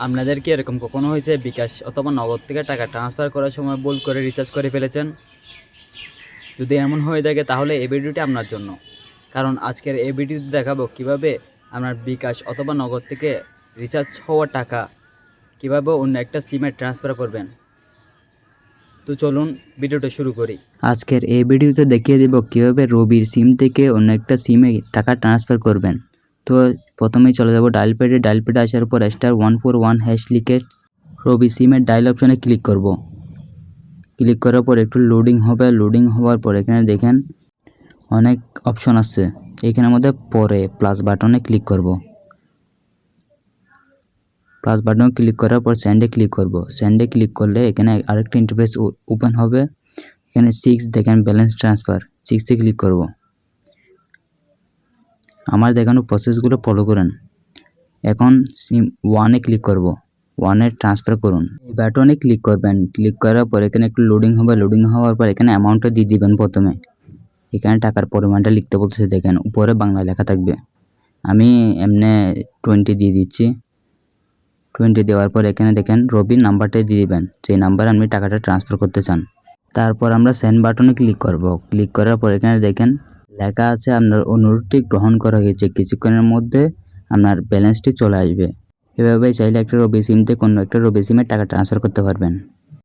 আপনাদের কি এরকম কখনো হয়েছে বিকাশ অথবা নগদ থেকে টাকা ট্রান্সফার করার সময় ভুল করে রিচার্জ করে ফেলেছেন? যদি এমন হয়ে থাকে তাহলে এই ভিডিওটি আপনার জন্য। কারণ আজকের এই ভিডিওতে দেখাবো কিভাবে আপনার বিকাশ অথবা নগদ থেকে রিচার্জ হওয়া টাকা কিভাবে অন্য একটা সিমে ট্রান্সফার করবেন। তো চলুন ভিডিওটা শুরু করি। আজকের এই ভিডিওতে দেখিয়ে দেব কীভাবে রবির সিম থেকে অন্য একটা সিমে টাকা ট্রান্সফার করবেন। তো প্রথমেই চলে যাব ডায়াল প্যাডে আসার পর *141# লিখে রবি সিমের ডায়াল অপশনে ক্লিক করব। ক্লিক করার পর একটু লোডিং হবে, লোডিং হওয়ার পর এখানে দেখেন অনেক অপশন আছে। এখানের মধ্যে পরে প্লাস বাটনে ক্লিক করব। প্লাস বাটনে ক্লিক করার পর সেন্ডে ক্লিক করব। সেন্ডে ক্লিক করলে এখানে আরেকটা ইন্টারফেস ওপেন হবে। এখানে 6 দেখেন ব্যালেন্স ট্রান্সফার, 6 এ ক্লিক করব। আমার দেখানো প্রসেসগুলো ফলো করেন। এখন সিম 1 এ ক্লিক করব। 1 এ ট্রান্সফার করুন। এই বাটনে ক্লিক করবেন। ক্লিক করার পর এখানে একটু লোডিং হবে, লোডিং হওয়ার পর এখানে অ্যামাউন্টটা দিয়ে দিবেন প্রথমে। এখানে টাকার পরিমাণটা লিখতে বলতেছে, দেখেন উপরে বাংলা লেখা থাকবে। আমি এমনি 20 দিয়ে দিচ্ছি। 20 দেওয়ার পর এখানে দেখেন রবির নাম্বারটা দিয়ে দিবেন, যেই নাম্বারে আপনি টাকাটা ট্রান্সফার করতে চান। তারপর আমরা সেন্ড বাটনে ক্লিক করব। ক্লিক করার পর এখানে দেখেন লেখা আছে আপনার অনুরোধটি গ্রহণ করা হয়েছে, কিছুক্ষণের মধ্যে আপনার ব্যালেন্সটি চলে আসবে। এভাবে চাইলে একটা রবি সিম থেকে অন্য একটা রবি সিমে টাকা ট্রান্সফার করতে পারবেন।